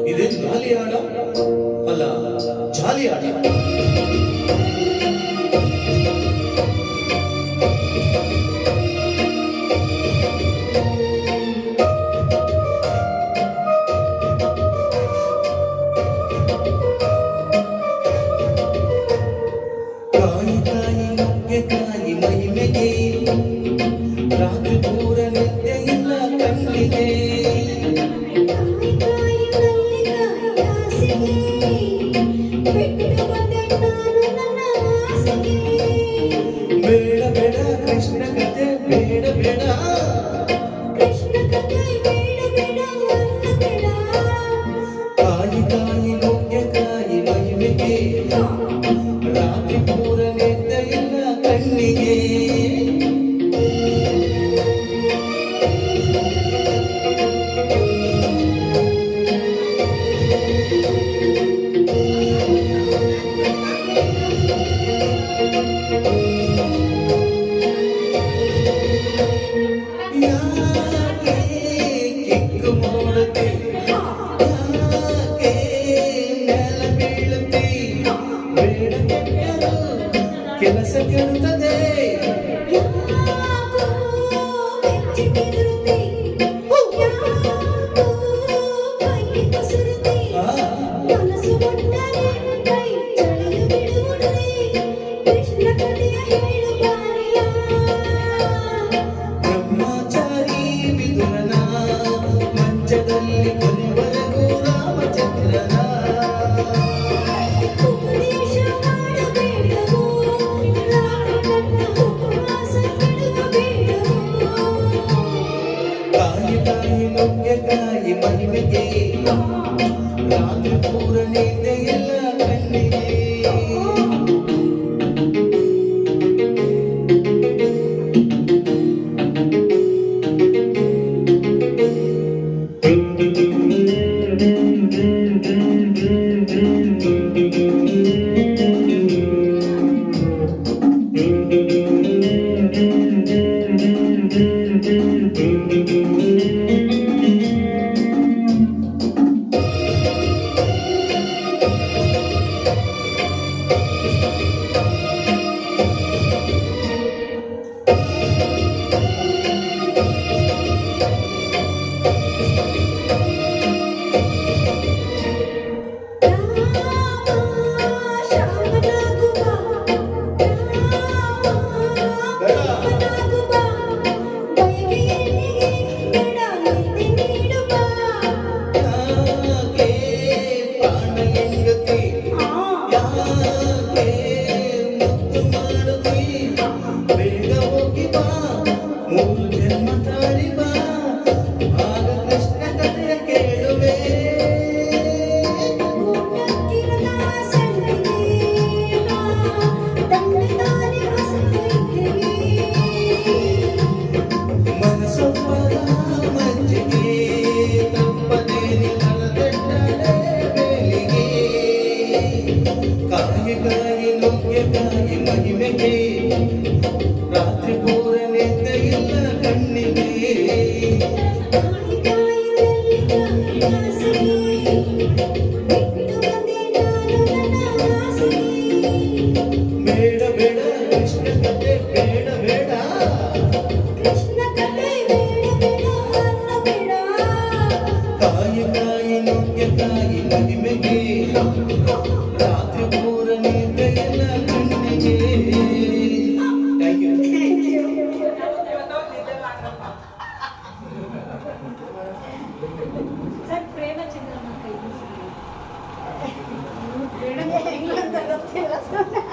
ಇದೇನು ಗಾಲಿ ಆಡ ಅಲ್ಲ, ಜಾಲಿ ಆಡ. ಕಾಯಿ ಕಾಯಿ ನುಗ್ಗೆ ಕಾಯಿ ಮಹಿಮೆಗೆ, ರಾತ್ರಿ ಪೂರ ನಿದ್ದೆ ಇಲ್ಲ ಕಣ್ಣಿಗೆ. ಬೇಡ ಬೇಡ ಕೃಷ್ಣ ಕಥೆ, ಬೇಡ ಬೇಡ ಕೃಷ್ಣ ಕಥೆ, ಬೇಡ ಬೇಡ ಬೇಡ. ಕಾಯಿ ಕಾಯಿ ನುಗ್ಗೆ ಕಾಯಿ ಮಹಿಮೆಗೆ, ರಾತ್ರಿ ಪೂರ ನಿದ್ದೆ ಇಲ್ಲ ಕಣ್ಣಿಗೆ. ಕೆಲಸ ಕೆಡುತ್ತದೆ, ಬ್ರಹ್ಮಚಾರಿ ವಿದುರನ ಮಂಚದಲ್ಲಿ ಕೊನೆವರೆಗೂ ರಾಮಚಂದ್ರನ. ಕಾಯಿ ಕಾಯಿ ನುಗ್ಗೆ ಕಾಯಿ ಮಹಿಮೆಗೆ, ರಾತ್ರಿ ಪೂರ ನಿದ್ದೆ ಇಲ್ಲ ಕಣ್ಣಿಗೆ. ಕಾಯಿ ಕಾಯಿ ನುಗ್ಗೆ ಕಾಯಿ ಮಹಿಮೆಗೆ, ರಾತ್ರಿ ಪೂರ ನಿದ್ದೆ ಇಲ್ಲ ಕಣ್ಣಿಗೆ. ಬೇಡ ಬೇಡ ಕೃಷ್ಣ ಕಥೆ, ಬೇಡ ಬೇಡ ಕೃಷ್ಣ ಕಥೆ, ಬೇಡ ಬೇಡ. ಕಾಯಿ ಕಾಯಿ ನುಗ್ಗೆ ಕಾಯಿ ಮಹಿಮೆಗೆ, ರಾತ್ರಿ ಪೂರ ನಿದ್ದೆ ಇಲ್ಲ ಕಣ್ಣಿಗೆ. Thank you. ಸರ್ ಪ್ರೇಮಚಂದ್ರ ಗೊತ್ತಿಲ್ಲ ಸರ್.